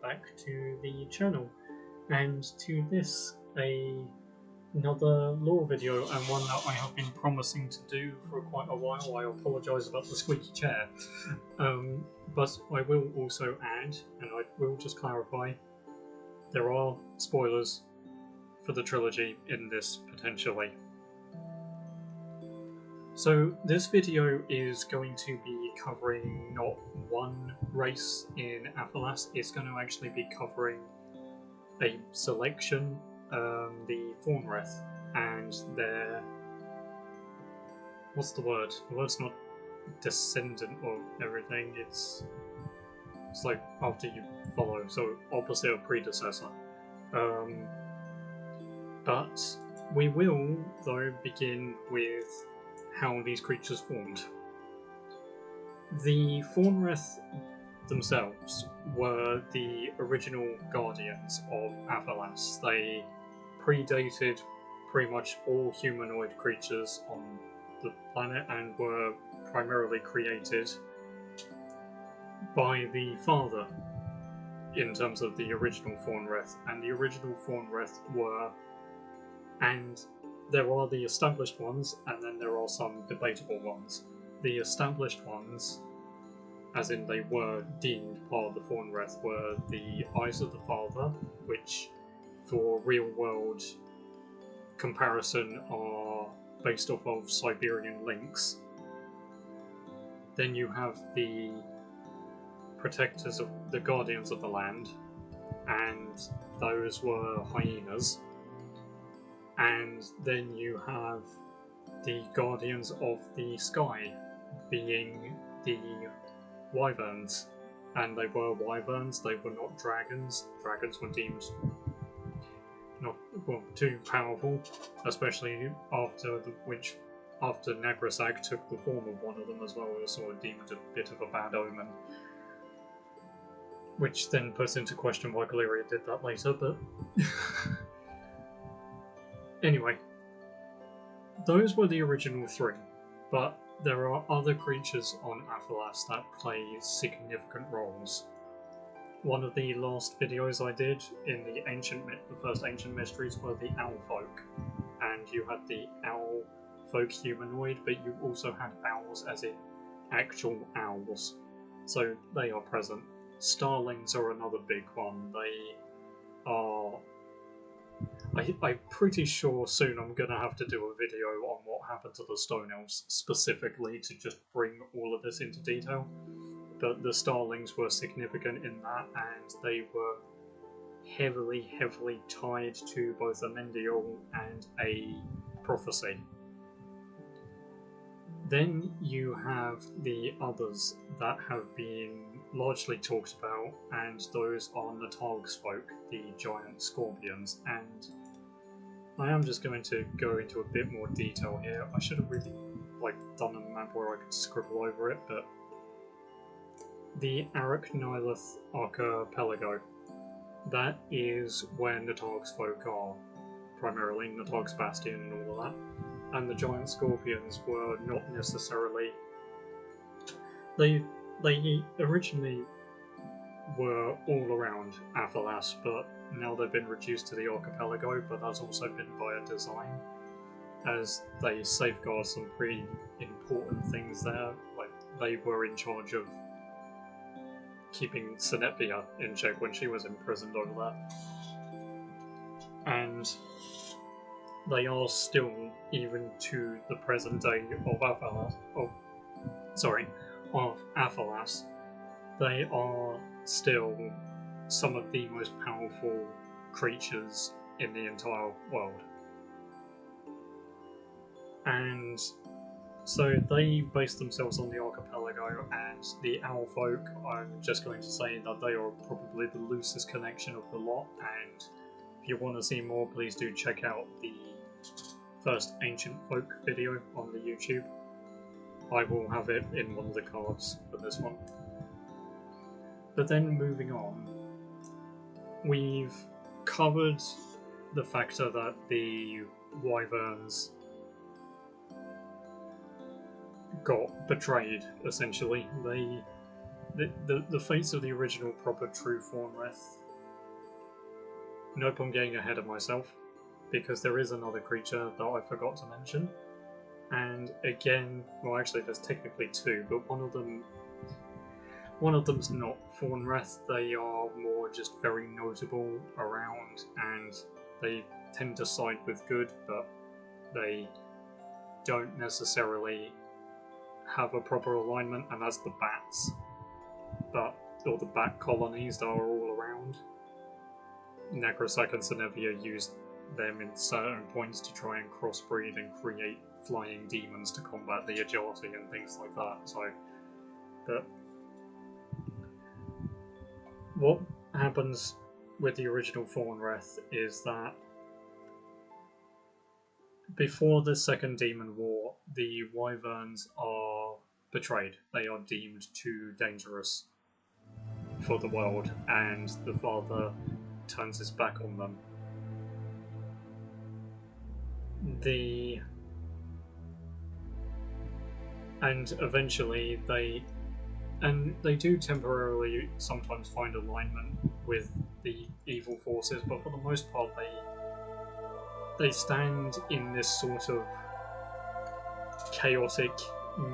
back to the channel, and to this, another lore video, and one that I have been promising to do for quite a while. I apologise about the squeaky chair, but I will also add, and I will just clarify, there are spoilers for the trilogy in this, potentially. So this video is going to be covering not one race in Aphalas, it's going to actually be covering a selection, the Faunreth, and their... what's the word? The word's not descendant of everything, it's like after you follow, so opposite of predecessor. But we will, though, begin with how these creatures formed. The Faunreth themselves were the original guardians of Aphalas. They predated pretty much all humanoid creatures on the planet and were primarily created by the father in terms of the original Faunreth. And the original Faunreth were, and there are the established ones, and then there are some debatable ones. The established ones, as in they were deemed part of the Faunreth, were the Eyes of the Father, which for real-world comparison are based off of Siberian lynx. Then you have the Protectors of the Guardians of the Land, and those were hyenas. And then you have the Guardians of the Sky, being the wyverns. And they were wyverns, they were not dragons. Dragons were deemed not too powerful, especially after after Nagrasag took the form of one of them as well. It was sort of deemed a bit of a bad omen. Which then puts into question why Galeria did that later, but... Anyway, those were the original three, but there are other creatures on Aphalas that play significant roles. One of the last videos I did in the first Ancient Mysteries were the Owl Folk, and you had the Owl Folk humanoid, but you also had owls as in actual owls, so they are present. Starlings are another big one. They are... I'm pretty sure soon I'm going to have to do a video on what happened to the Stone Elves specifically to just bring all of this into detail. But the Starlings were significant in that, and they were heavily tied to both a Mendiel and a prophecy. Then you have the others that have been largely talked about, and those are Natarg's folk, the giant scorpions, and I am just going to go into a bit more detail here. I should have really done a map where I could scribble over it, but the Arak-Nihilith Archipelago, that is where Natarg's folk are, primarily Natarg's Bastion and all of that. And the giant scorpions were not necessarily... They originally were all around Aphalas, but now they've been reduced to the archipelago, but that's also been by a design, as they safeguard some pretty important things there. They were in charge of keeping Sinepia in check when she was imprisoned over there. And they are still, even to the present day of Aphalas, of Aphalas, they are still some of the most powerful creatures in the entire world. And so they base themselves on the archipelago, and the Owl Folk, I'm just going to say that they are probably the loosest connection of the lot, and if you want to see more, please do check out the first Ancient Folk video on the YouTube. I will have it in one of the cards for this one. But then moving on, we've covered the factor that the wyverns got betrayed, essentially. the fates of the original proper true Faunreth. Nope, I'm getting ahead of myself, because there is another creature that I forgot to mention. And again, well actually there's technically two, but one of them's not Faunreth. They are more just very notable around, and they tend to side with good, but they don't necessarily have a proper alignment, and that's the bats. Or the bat colonies that are all around. Necrosac and Cenevia used them in certain points to try and crossbreed and create flying demons to combat the agility and things like that. So, but what happens with the original Faunreth is that before the Second Demon War, the Wyverns are betrayed. They are deemed too dangerous for the world, and the Father turns his back on them. And eventually they do temporarily sometimes find alignment with the evil forces, but for the most part they stand in this sort of chaotic,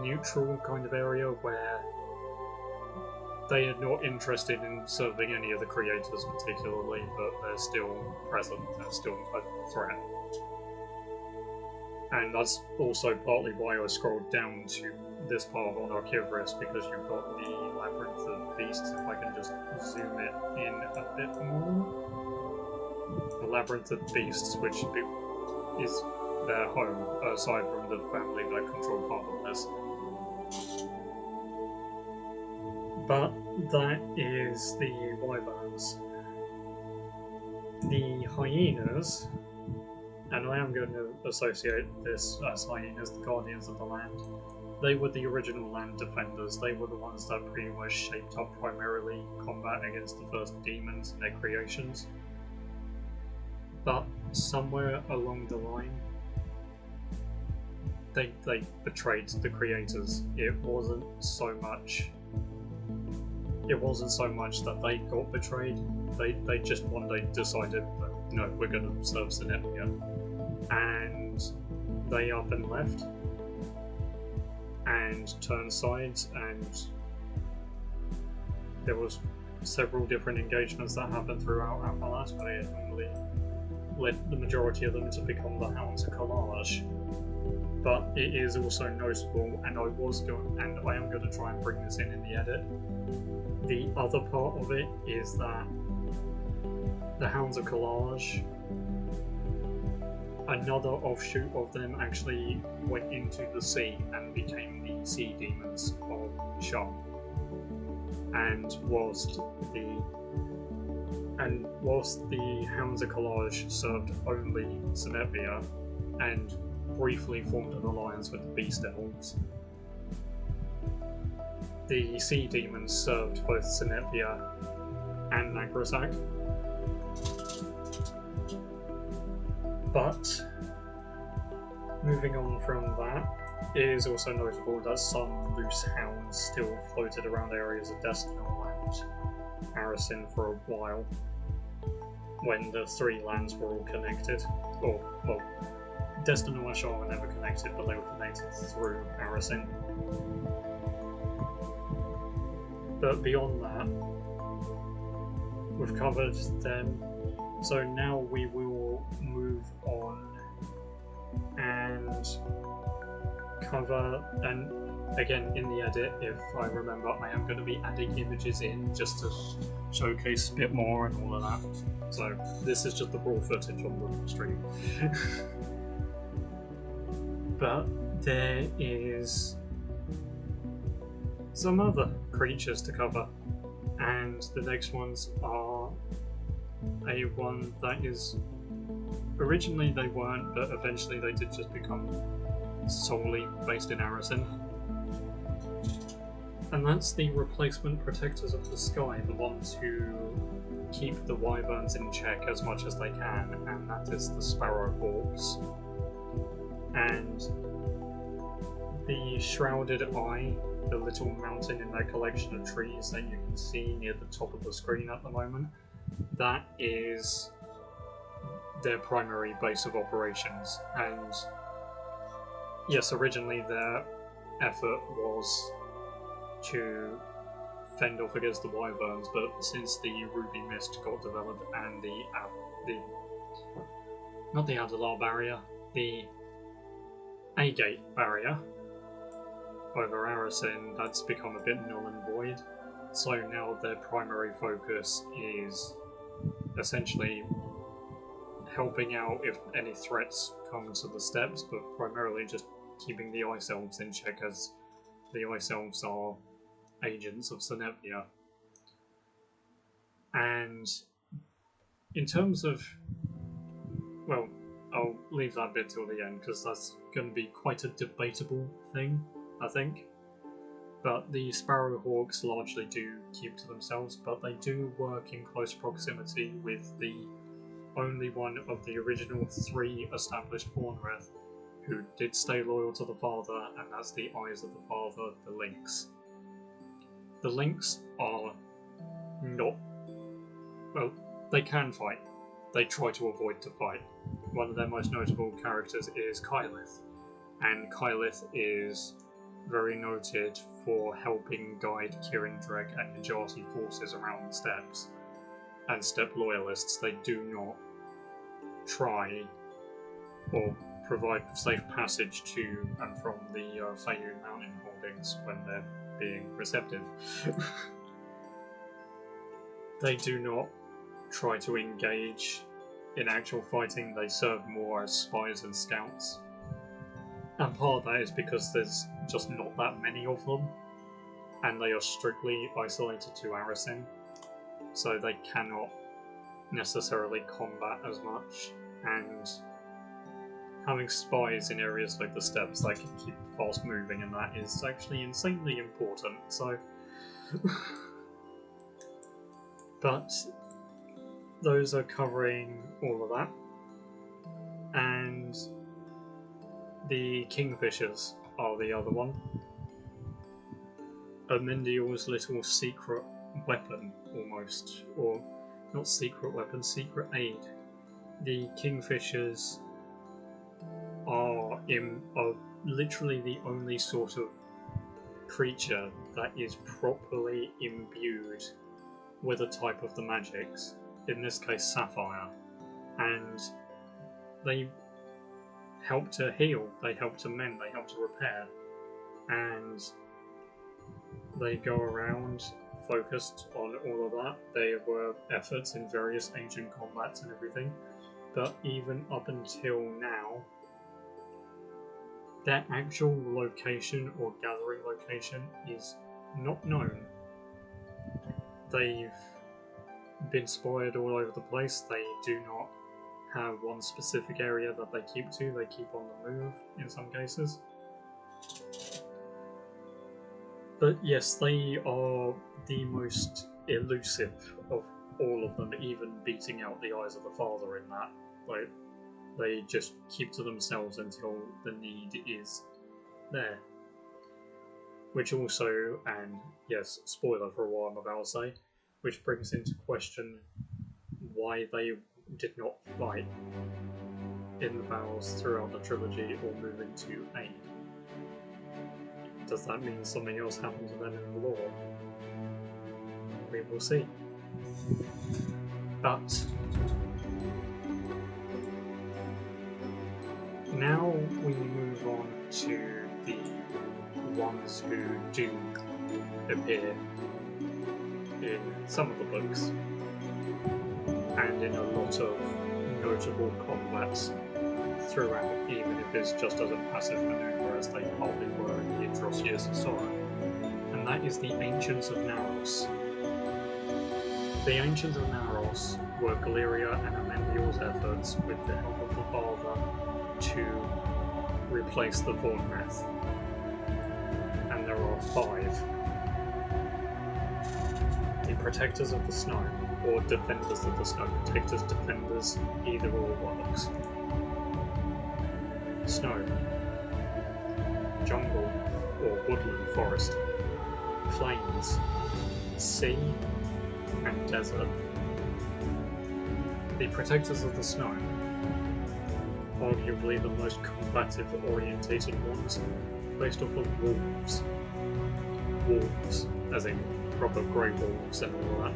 neutral kind of area where they are not interested in serving any of the creators particularly, but they're still present, they're still a threat. And that's also partly why I scrolled down to this part on Archivris, because you've got the Labyrinth of Beasts. If I can just zoom it in a bit more. The Labyrinth of Beasts, which is their home, aside from the family that control part of this. But that is the Wyverns. The Hyenas, and I am going to associate this as Hyenas, the Guardians of the Land. They were the original land defenders. They were the ones that pretty much shaped up primarily combat against the first demons and their creations. But somewhere along the line, they betrayed the creators. It wasn't so much that they got betrayed. They just one day decided that no, we're going to serve Cenevia, and they up and left and turned sides, and there was several different engagements that happened throughout Aphalas, but it only led the majority of them to become the Hounds of Collage. But it is also notable, and I am going to try and bring this in the edit. The other part of it is that the Hounds of Collage, another offshoot of them, actually went into the sea and became the sea demons of Shah. And whilst the Hounds of Collage served only Cenevia and briefly formed an alliance with the Beast Elves, the sea demons served both Cenevia and Nagrasak. But moving on from that, it is also notable that some loose hounds still floated around areas of Destinal and Arasin for a while, when the three lands were all connected. Or, well, Destinal and Shah were never connected, but they were connected through Arasin. But beyond that, we've covered them, so now we will move on and cover, and again in the edit, if I remember, I am going to be adding images in just to showcase a bit more and all of that. So this is just the raw footage on the stream. But there is some other creatures to cover, and the next ones are a one that is, originally they weren't, but eventually they did just become solely based in Arasin, and that's the replacement protectors of the sky, the ones who keep the wyverns in check as much as they can, and that is the Sparrowhawks. And the Shrouded Eye the little mountain in their collection of trees that you can see near the top of the screen at the moment, that is their primary base of operations. And yes, originally their effort was to fend off against the wyverns, but since the Ruby Mist got developed and not the Adalar barrier, the Agate barrier over Arisen, that's become a bit null and void. So now their primary focus is essentially helping out if any threats come to the steppes, but primarily just keeping the Ice Elves in check, as the Ice Elves are agents of Senevia. And in terms of, well, I'll leave that bit till the end because that's going to be quite a debatable thing, I think. But the Sparrowhawks largely do keep to themselves, but they do work in close proximity with the only one of the original 3 established Faunreth who did stay loyal to the Father, and that's the Eyes of the Father, the Lynx. The Lynx are not... well, they can fight. They try to avoid to fight. One of their most notable characters is Kylith, and Kylith is very noted for helping guide Kirindreg and Najati forces around the steppes. And steppe loyalists, they do not try or provide safe passage to and from the Faerun mountain holdings when they're being receptive. They do not try to engage in actual fighting, they serve more as spies and scouts. And part of that is because there's just not that many of them, and they are strictly isolated to Arisen, so they cannot necessarily combat as much, and having spies in areas like the steppes that can keep fast moving and that is actually insanely important, so... But those are covering all of that, and the Kingfishers are the other one. Amendiel's little secret weapon, almost, or not secret weapon, secret aid. The Kingfishers are literally the only sort of creature that is properly imbued with a type of the magics, in this case Sapphire, and they help to heal, they help to mend, they help to repair, and they go around focused on all of that. There were efforts in various ancient combats and everything, but even up until now, their actual location or gathering location is not known. They've been spotted all over the place. They do not have one specific area that they keep to. They keep on the move in some cases. But yes, they are the most elusive of all of them, even beating out the Eyes of the Father in that. Like, they just keep to themselves until the need is there. Which also, and yes, spoiler for what I'm about to say, which brings into question why they did not fight in the battles throughout the trilogy or move into aid. Does that mean something else happened to them in the lore? We will see. But now we move on to the ones who do appear in some of the books and in a lot of notable combats throughout, even if it's just as a passive maneuver as they partly were in the Idros Years of Sorrow, and that is the Ancients of Naros. The Ancients of Naros were Galeria and Amendiel's efforts with the help of the Father to replace the Faunreth. And there are 5. The Protectors of the Snow, or Defenders of the Snow. Protectors, Defenders, either or works. Snow, Jungle, or Woodland Forest. plains, sea, and desert. The Protectors of the Snow, arguably the most combative orientated ones, based off of wolves. Wolves, as in proper grey wolves and all that.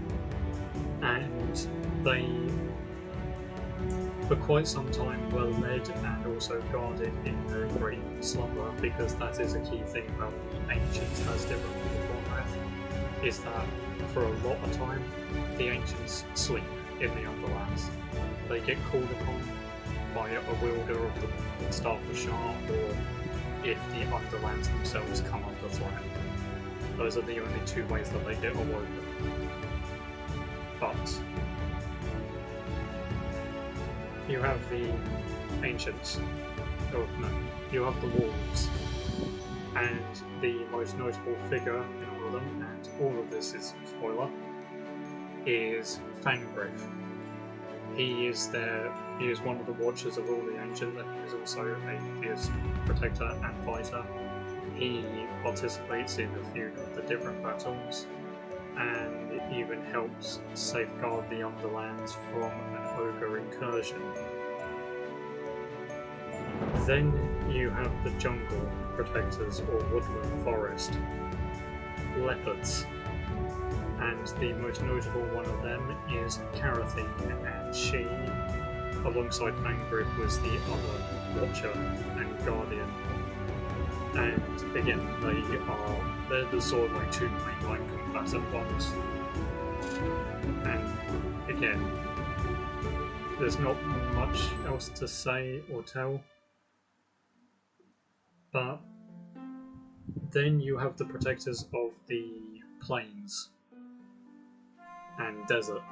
And they, for quite some time, were led and also guarded in their great slumber, because that is a key thing about the Ancients that's different from the Faunreth, is that for a lot of time, the Ancients sleep in the Underlands. They get called upon by a wielder of the Staff of Shar, or if the Underlands themselves come under threat. Those are the only two ways that they get awoken. But you have the Ancients, oh no, you have the Wolves, and the most notable figure in all of them, and all of this is spoiler, is Faunreth. He is one of the Watchers of all the Ancient, and he is also a fierce protector and fighter. He participates in a few of the different battles, and even helps safeguard the Underlands from an ogre incursion. Then you have the Jungle Protectors, or Woodland Forest Leopards, and the most notable one of them is Carathine, and she, alongside Faunreth, was the other Watcher and Guardian. And again, they're the sort of like two mainline combatant ones. And again, there's not much else to say or tell. But then you have the Protectors of the Plains and Desert,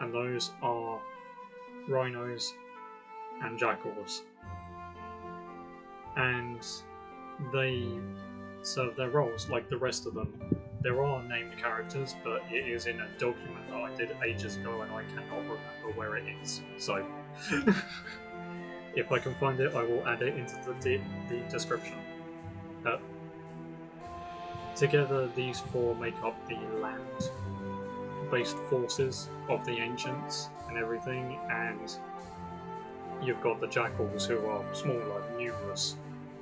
and those are rhinos and jackals. And they serve their roles like the rest of them. There are named characters, but it is in a document that I did ages ago and I cannot remember where it is. So, if I can find it, I will add it into the description. Together, these four make up the land-based forces of the Ancients and everything, and you've got the jackals, who are smaller, numerous,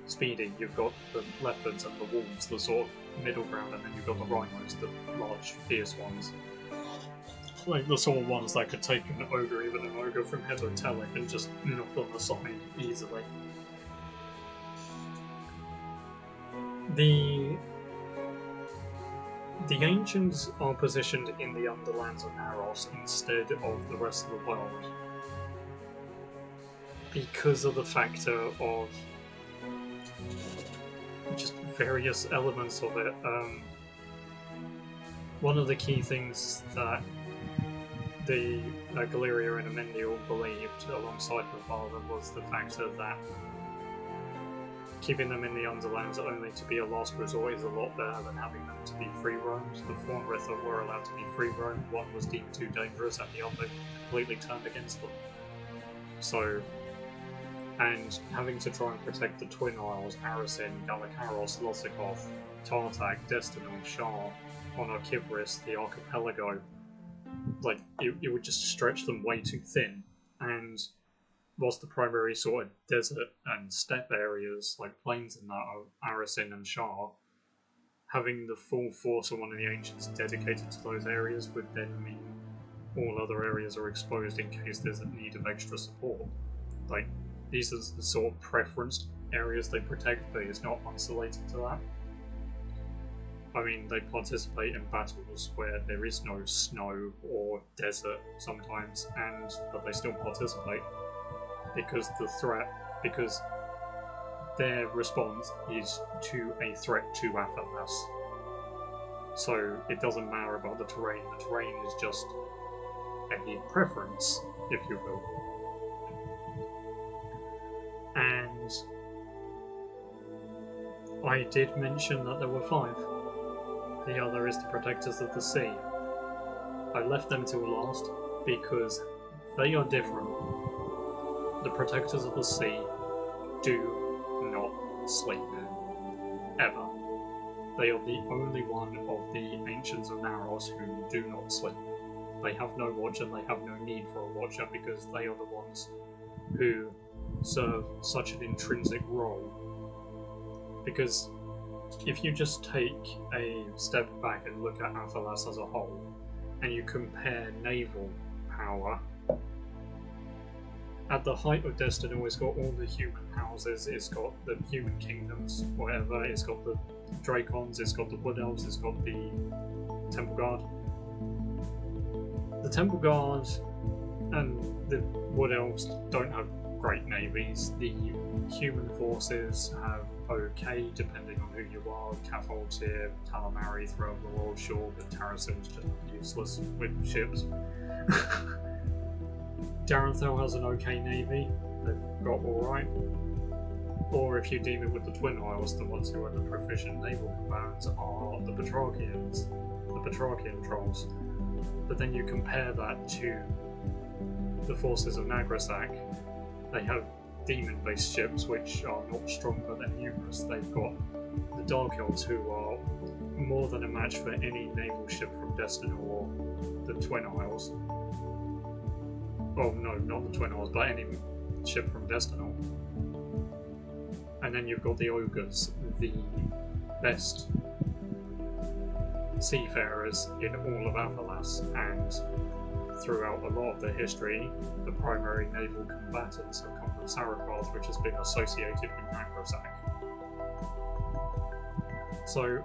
speedy. You've got the leopards and the wolves, the sort of middle ground, and then you've got the rhinos, the large, fierce ones. Like the sort of ones that could take an ogre, even an ogre from head or tail, and just knock them aside easily. The Ancients are positioned in the Underlands of Naros instead of the rest of the world, because of the factor of just various elements of it. One of the key things that the Galeria and Amendiel believed, alongside the father, was the factor that keeping them in the Underlands only to be a last resort is a lot better than having them to be free roamed. The Faunreth were allowed to be free roamed, one was deemed too dangerous and the other completely turned against them. So, and having to try and protect the Twin Isles, Arisen, Galakaros, Losikoth, Tartak, Destinal, Shar, Onarkivris, the Archipelago, like, it would just stretch them way too thin, and whilst the primary sort of desert and steppe areas, like plains and that, are Arisen and Shar, having the full force of one of the Ancients dedicated to those areas would then mean all other areas are exposed in case there's a need of extra support. Like, these are the sort of preferenced areas they protect, but it's not isolated to that. I mean, they participate in battles where there is no snow or desert sometimes, but they still participate because their response is to a threat to Aphalas. So it doesn't matter about the terrain is just a preference, if you will. And I did mention that there were 5. The other is the Protectors of the Sea. I left them till last because they are different. The Protectors of the Sea do not sleep. Ever. They are the only one of the Ancients of Naros who do not sleep. They have no watch and they have no need for a watcher because they are the ones who serve such an intrinsic role. Because if you just take a step back and look at Aphalas as a whole, and you compare naval power, at the height of Destinal, it's got all the human houses, it's got the human kingdoms, whatever, it's got the Dracons, it's got the Wood Elves, it's got the Temple Guard. The Temple Guard and the Wood Elves don't have great navies. The human forces have okay, depending on who you are. Catholtir, Talamari throughout the Royal Shore, but Tarasil's just useless with ships. Darenthal has an okay navy, they've got alright. Or if you deem it with the Twin Isles, the ones who are the proficient naval commands are the Petrarchians, the Petrarchian trolls. But then you compare that to the forces of Nagrasak, they have demon-based ships which are not strong but they're numerous. They've got the Dark Elves who are more than a match for any naval ship from Destinal or the Twin Isles. Oh no, not the Twin Isles, but any ship from Destinal. And then you've got the Ogres, the best seafarers in all of Aphalas, and throughout a lot of their history, the primary naval combatants have come from Sarakoth, which has been associated with Nagrasak. So,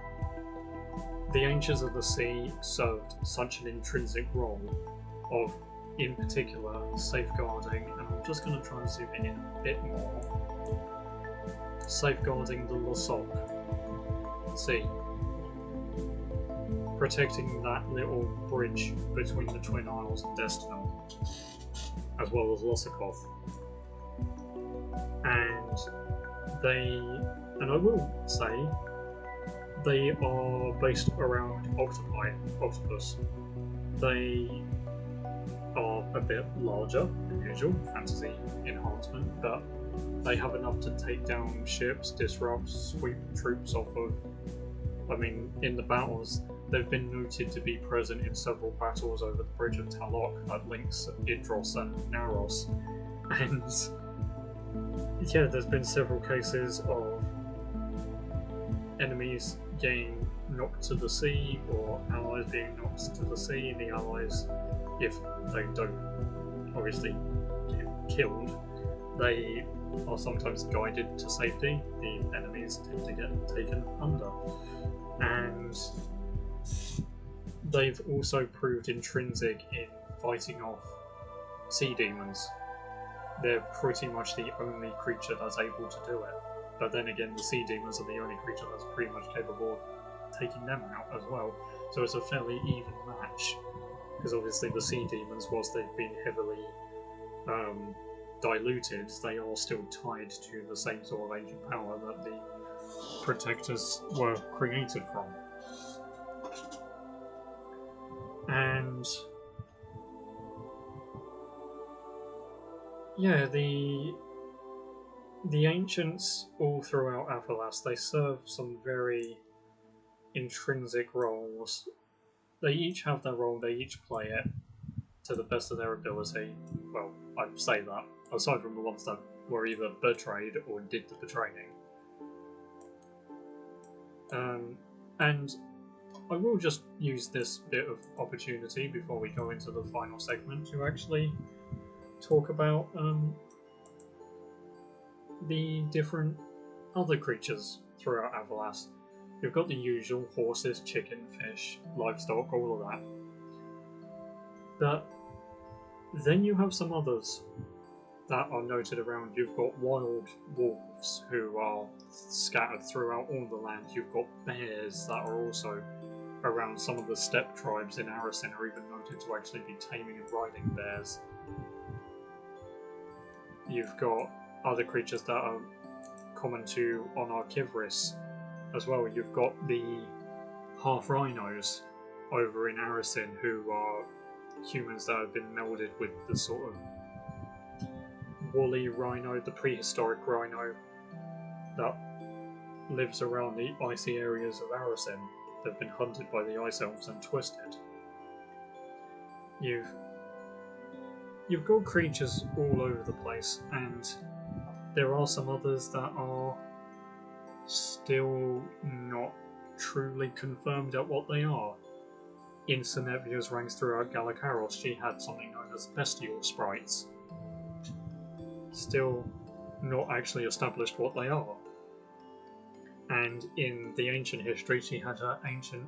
the Ancients of the Sea served such an intrinsic role of, in particular, safeguarding, and I'm just going to try and zoom in a bit more, safeguarding the Lasok Sea. Protecting that little bridge between the Twin Isles and Destinal, as well as Lossakoth. And I will say, they are based around octopus. They are a bit larger than usual, fantasy enhancement, but they have enough to take down ships, disrupt, sweep troops off of. I mean, in the battles, they've been noted to be present in several battles over the Bridge of Talok that links Idros and Naros. And yeah, there's been several cases of enemies getting knocked to the sea, or allies being knocked to the sea. The allies, if they don't obviously get killed, they are sometimes guided to safety. The enemies tend to get taken under. And they've also proved intrinsic in fighting off sea demons. They're pretty much the only creature that's able to do it. But then again, the sea demons are the only creature that's pretty much capable of taking them out as well. So it's a fairly even match. Because obviously the sea demons, whilst they've been heavily diluted, they are still tied to the same sort of ancient power that the protectors were created from. And yeah, the ancients all throughout Aphalas, they serve some very intrinsic roles. They each have their role, they each play it to the best of their ability. Well, I'd say that, aside from the ones that were either betrayed or did the betraying. And I will just use this bit of opportunity before we go into the final segment to actually talk about the different other creatures throughout Aphalas. You've got the usual horses, chicken, fish, livestock, all of that. But then you have some others that are noted around. You've got wild wolves who are scattered throughout all the land. You've got bears that are also around. Some of the steppe tribes in Arisen are even noted to actually be taming and riding bears. You've got other creatures that are common to Onar Kivris as well. You've got the half rhinos over in Arisen who are humans that have been melded with the sort of woolly rhino, the prehistoric rhino that lives around the icy areas of Arasin. They've been hunted by the Ice Elves and twisted. You've got creatures all over the place, and there are some others that are still not truly confirmed at what they are. In Senevia's ranks throughout Galakaros, she had something known as bestial sprites. Still not actually established what they are. And in the ancient history, she had her ancient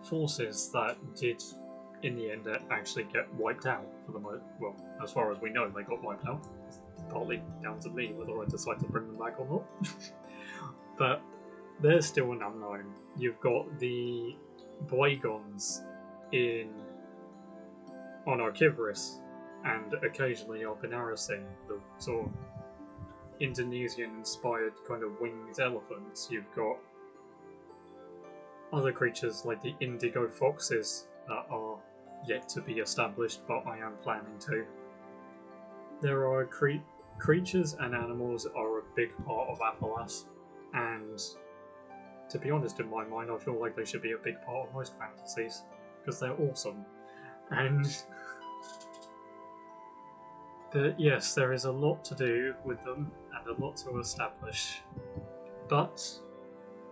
forces that did, in the end, actually get wiped out for the most. Well, as far as we know, they got wiped out. It's partly down to me whether I decide to bring them back or not. But there's still an unknown. You've got the Boygons on Archivris, and occasionally up in Arasin, the sort of Indonesian-inspired kind of winged elephants. You've got other creatures like the indigo foxes that are yet to be established, but I am planning to. There are creatures and animals are a big part of Aphalas, and to be honest, in my mind, I feel like they should be a big part of most fantasies, because they're awesome. But yes, there is a lot to do with them, and a lot to establish. But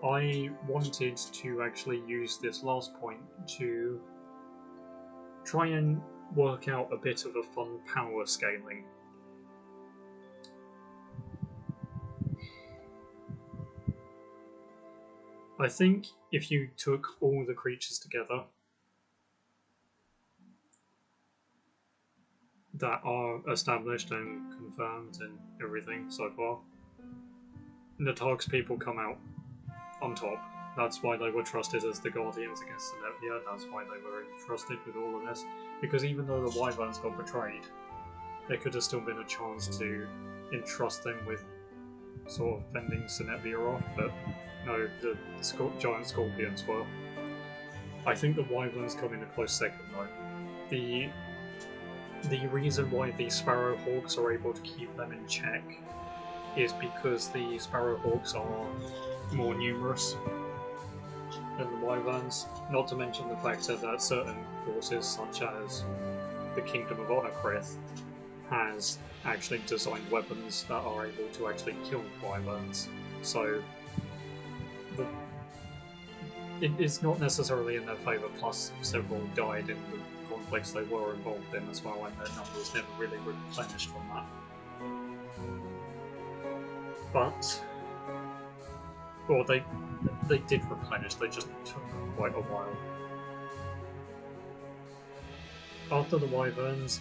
I wanted to actually use this last point to try and work out a bit of a fun power scaling. I think if you took all the creatures together that are established and confirmed and everything so far, Natark's people come out on top. That's why they were trusted as the Guardians against Senevia, that's why they were entrusted with all of this. Because even though the Wyverns got betrayed, there could have still been a chance to entrust them with sort of fending Senevia off, but no, the giant scorpions were. I think the Wyverns come in a close second though. The reason why the Sparrowhawks are able to keep them in check is because the Sparrowhawks are more numerous than the Wyverns, not to mention the fact that certain forces, such as the Kingdom of Onakrith, has actually designed weapons that are able to actually kill Wyverns. So it's not necessarily in their favour, plus several died in the conflicts they were involved in as well, and their numbers never really replenished from that. But, well, they did replenish, they just took quite a while. After the Wyverns,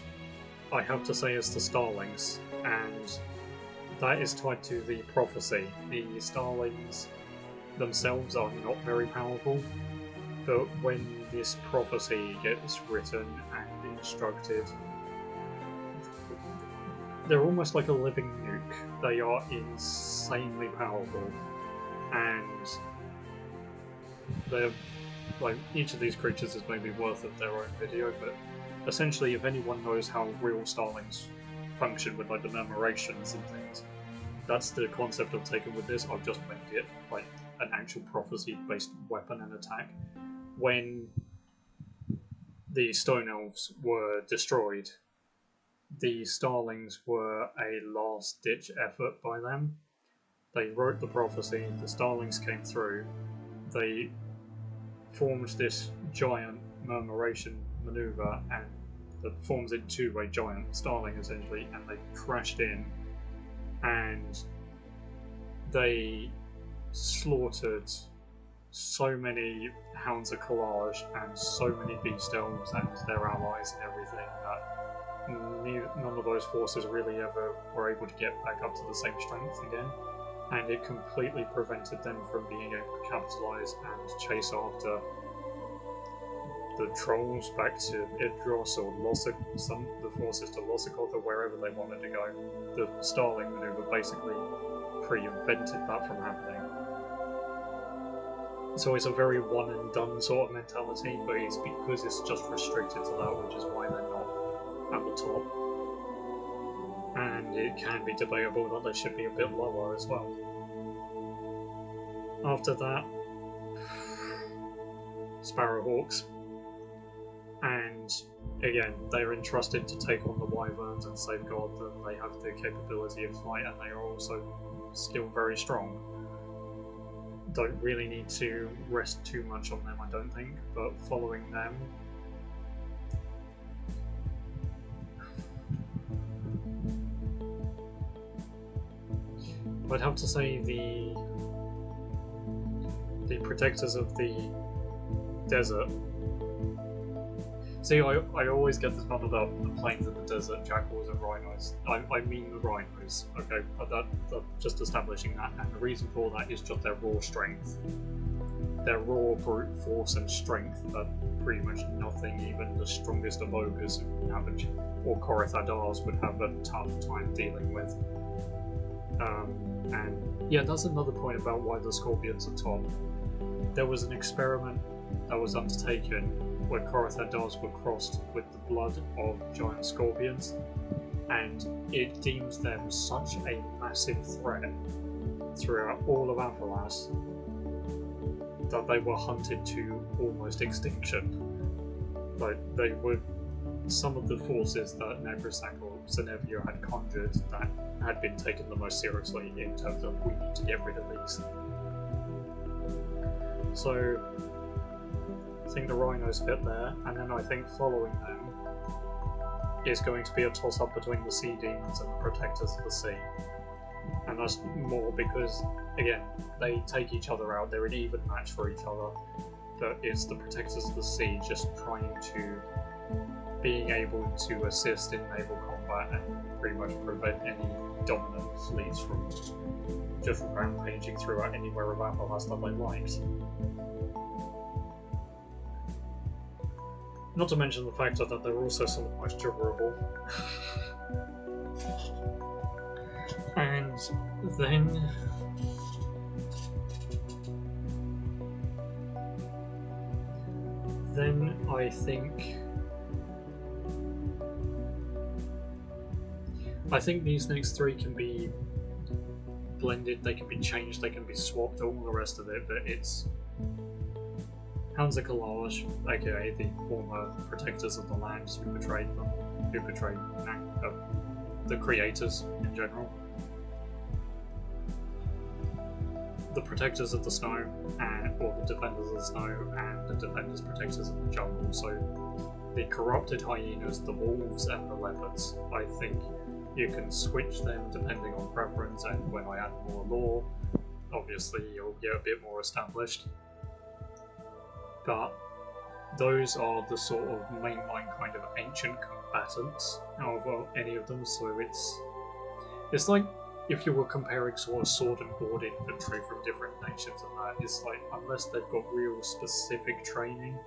I have to say it's the Starlings, and that is tied to the prophecy. The Starlings themselves are not very powerful, but when this prophecy gets written and instructed, they're almost like a living nuke. They are insanely powerful, and they're like, each of these creatures is maybe worth of their own video, but essentially if anyone knows how real Starlings function with like the murmurations and things, that's the concept I've taken with this. I've just made it like an actual prophecy-based weapon and attack. When the Stone Elves were destroyed, the Starlings were a last-ditch effort by them. They wrote the prophecy, the Starlings came through, they formed this giant murmuration maneuver, and that forms into a giant Starling essentially, and they crashed in, and they slaughtered so many Hounds of Collage and so many Beast Elves and their allies and everything that none of those forces really ever were able to get back up to the same strength again, and it completely prevented them from being able to capitalise and chase after the trolls back to Idros or the forces to Lossikoth or wherever they wanted to go. The Starling maneuver basically prevented that from happening. So it's a very one and done sort of mentality, but it's because it's just restricted to that, which is why they're not at the top. And it can be debatable that they should be a bit lower as well. After that, Sparrowhawks. And again, they're entrusted to take on the Wyverns and safeguard them. They have the capability of flight, and they are also still very strong. Don't really need to rest too much on them, I don't think, but following them, I'd have to say the Protectors of the Desert. See, I always get this muddled up, the Plains of the Desert, Jackals and Rhinos. I mean the Rhinos, okay? Just establishing that, and the reason for that is just their raw strength. Their raw brute force and strength that pretty much nothing, even the strongest of ogres or Corithadars would have a tough time dealing with. And yeah, that's another point about why the Scorpions are top. There was an experiment that was undertaken where Corithadars were crossed with the blood of giant scorpions, and it deems them such a massive threat throughout all of Aphalas that they were hunted to almost extinction. Like, they were some of the forces that Nebrasak or Zenevia had conjured that had been taken the most seriously in terms of we need to get rid of these. So I think the Rhinos fit there, and then I think following them is going to be a toss-up between the Sea Demons and the Protectors of the Sea. And that's more because, again, they take each other out, they're an even match for each other, but it's the Protectors of the Sea just trying to being able to assist in naval combat and pretty much prevent any dominant fleets from just rampaging throughout anywhere of Aphalas that they liked. Not to mention the fact that they're also somewhat most durable. And then I think these next three can be blended, they can be changed, they can be swapped, all the rest of it, but it's Hounds of Collage, aka the former Protectors of the Land who betrayed them, who betrayed the creators in general. The Protectors of the Snow, or the Defenders of the Snow, and the Defenders Protectors of the Jungle. So the Corrupted Hyenas, the Wolves, and the Leopards. I think you can switch them depending on preference, and when I add more lore, obviously you'll get a bit more established. But those are the sort of mainline kind of ancient combatants of any of them, so it's like if you were comparing sort of sword and board infantry from different nations and that, it's like, unless they've got real specific training,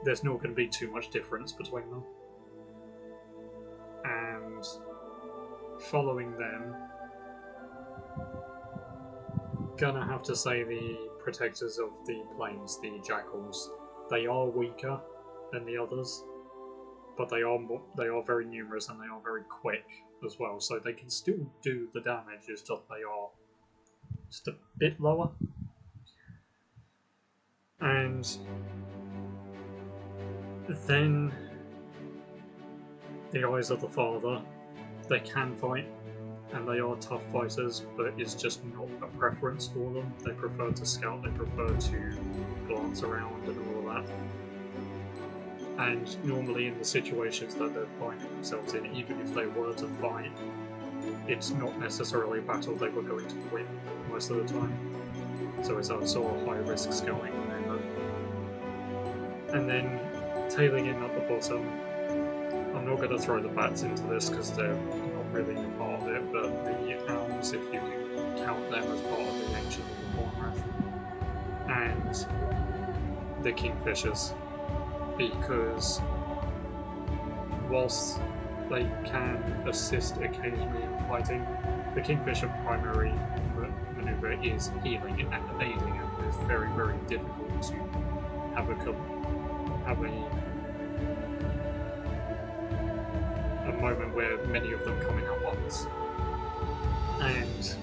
there's not going to be too much difference between them. And following them, gonna have to say the Protectors of the Plains, the Jackals. They are weaker than the others, but they are very numerous and they are very quick as well, so they can still do the damage, it's just they are just a bit lower. And then the Eyes of the Father, they can fight, and they are tough fighters, but it's just not a preference for them. They prefer to scout, they prefer to glance around and all that. And normally in the situations that they're finding themselves in, even if they were to fight, it's not necessarily a battle they were going to win most of the time. So it's a sort of high risk scouting on their own. And then tailing in at the bottom, I'm not going to throw the bats into this because they're not really a part of it, but the owls, if you can count them as part of the ancient Faunreth, and the kingfishers, because whilst they can assist occasionally in fighting, the kingfisher primary maneuver is healing and aiding, and it's very, very difficult to have a moment where many of them come in at once. And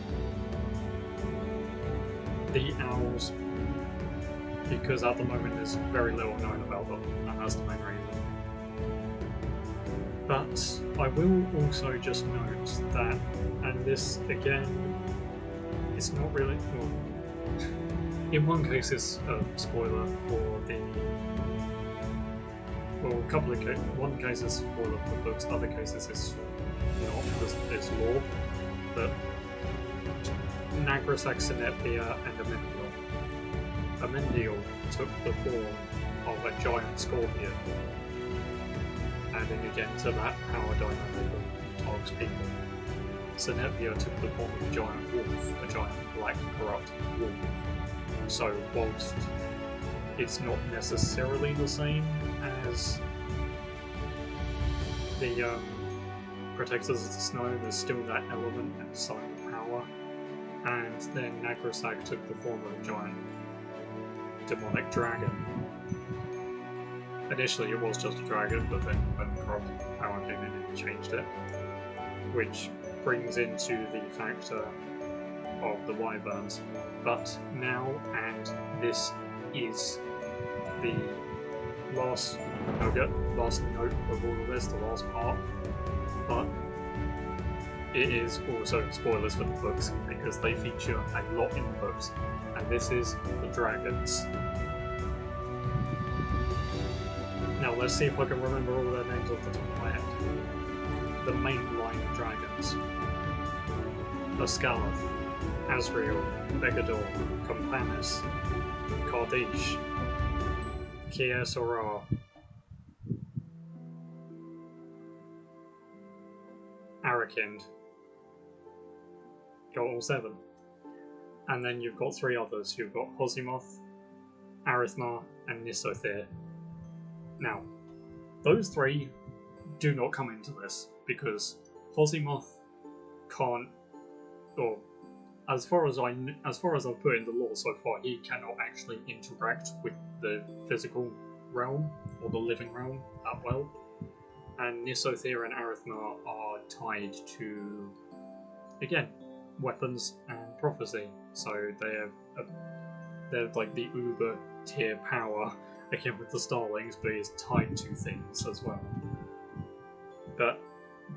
the owls, because at the moment there's very little known about them, and that's the main reason. But I will also just note that, and this again, it's not really, well, in one case it's a spoiler for the, well, a couple of cases, one case is spoiler for the books, other cases is not, because it's lore, but Nagrasak, Sinepia, and Amendiel. Amendiel took the form of a giant scorpion, adding again to that power dynamic of Targ's people. Sinepia took the form of a giant wolf, a giant black corrupt wolf. So whilst it's not necessarily the same as the Protectors of the Snow, there's still that element and silent power. And then Nagrasak took the form of a giant demonic dragon. Initially it was just a dragon, but then when corrupt power came in it changed it. Which brings into the factor of the wyverns. But now, and this is the last note of all of this, the last part, but it is also spoilers for the books because they feature a lot in the books, and this is the dragons. Now let's see if I can remember all their names off the top of my head. The main line of dragons: Ascalath, Azrael, Begador, Companus, Kardish, Kiesora, Arakind. Got all 7. And then you've got 3 others. You've got Hosimoth, Arithmar, and Nisothir. Now, those 3 do not come into this, because Hosimoth can't, or as far as I've put in the lore so far, he cannot actually interact with the physical realm, or the living realm, that well. And Nisothir and Arithmar are tied to, again, weapons and prophecy. So they're like the uber tier power, again with the Starlings, but is tied to things as well. But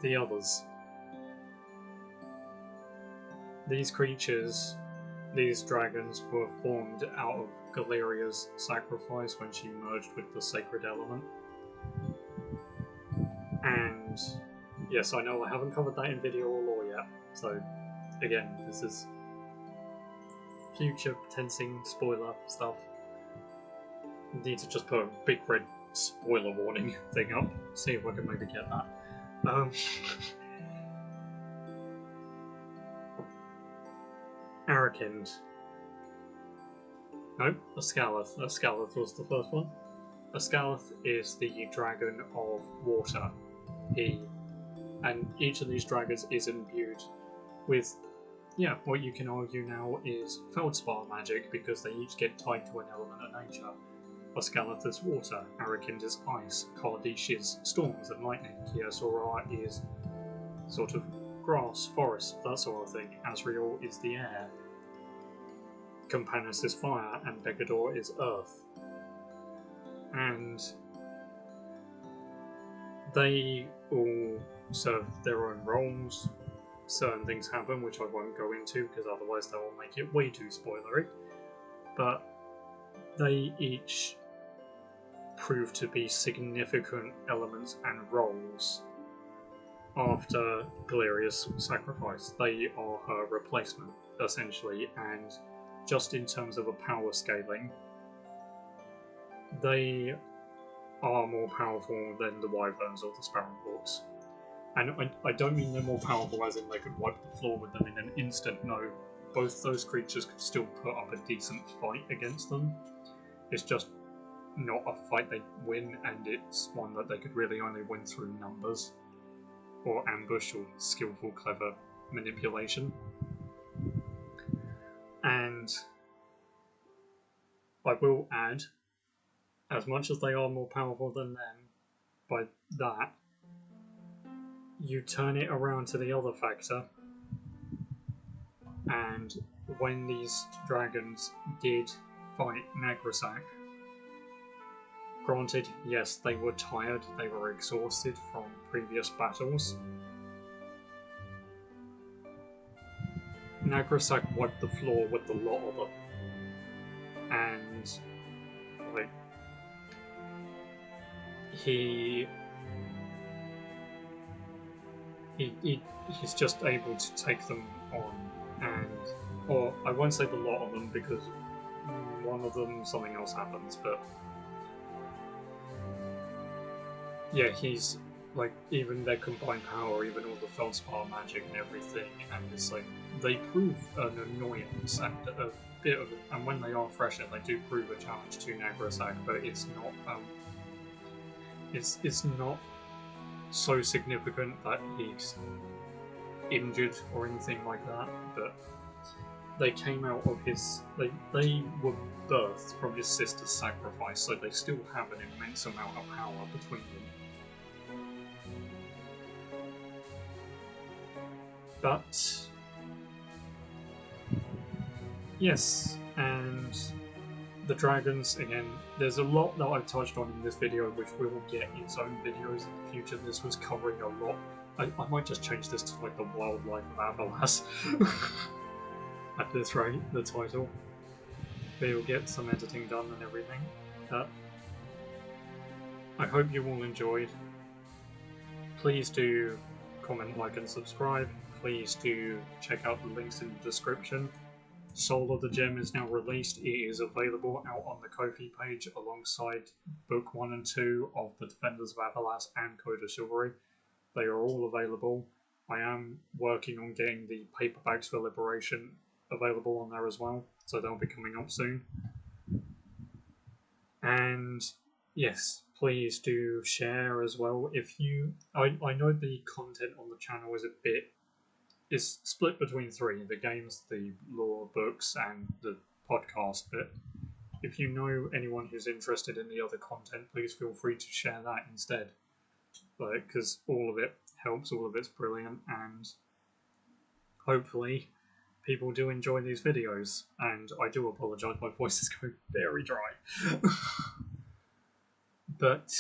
the others, these creatures, these dragons, were formed out of Galeria's sacrifice when she merged with the sacred element. And yes, I know I haven't covered that in video or lore yet, so again, this is future tensing spoiler stuff. Need to just put a big red spoiler warning thing up, see if I can maybe get that. Arakind. Nope, Ascalath. Ascalath was the first one. Ascalath is the dragon of water. And each of these dragons is imbued with, yeah, what you can argue now is Feldspar magic, because they each get tied to an element of nature. Ascalath is water, Arakind is ice, Kardish is storms and lightning, Kiesora is sort of grass, forest, that sort of thing, Azrael is the air, Companus is fire, and Begador is earth. And they all serve their own roles. Certain things happen which I won't go into because otherwise that will make it way too spoilery. But they each prove to be significant elements and roles after Galeria's sacrifice. They are her replacement, essentially, and just in terms of a power scaling, they are more powerful than the wyverns or the sparrowhawks. And I don't mean they're more powerful as in they could wipe the floor with them in an instant, no. Both those creatures could still put up a decent fight against them. It's just not a fight they win, and it's one that they could really only win through numbers, or ambush, or skillful, clever manipulation. And I will add, as much as they are more powerful than them, by that, you turn it around to the other factor, and when these dragons did fight Nagrasak, granted, yes, they were tired, they were exhausted from previous battles. Nagrasak wiped the floor with the lot of them. And, like, he's just able to take them on, and, or I won't say the lot of them because one of them something else happens, but yeah, he's like, even their combined power, even all the feldspar magic and everything, and it's like they prove an annoyance and a bit of, and when they are fresh, they do prove a challenge to Nagrasak, but it's not it's not so significant that he's injured or anything like that. But they came out of his, they were birthed from his sister's sacrifice, so they still have an immense amount of power between them. But yes, and the dragons, again, there's a lot that I've touched on in this video which we will get its own videos in the future. This was covering a lot. I might just change this to like the Wildlife of Aphalas at this rate, the title. We'll get some editing done and everything. I hope you all enjoyed. Please do comment, like and subscribe. Please do check out the links in the description. Soul of the Gem is now released. It is available out on the Ko-fi page alongside Book 1 and 2 of the Defenders of Aphalas and Code of Chivalry. They are all available. I am working on getting the paperbacks for Liberation available on there as well, so they'll be coming up soon. And yes, please do share as well. If you, I know the content on the channel is a bit, is split between three: the games, the lore books, and the podcast. But if you know anyone who's interested in the other content, please feel free to share that instead. Because all of it helps, all of it's brilliant, and hopefully people do enjoy these videos. And I do apologise, my voice is going very dry. But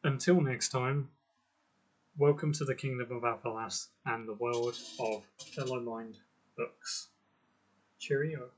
until next time, welcome to the Kingdom of Aphalas and the world of Fellow Mind books. Cheerio.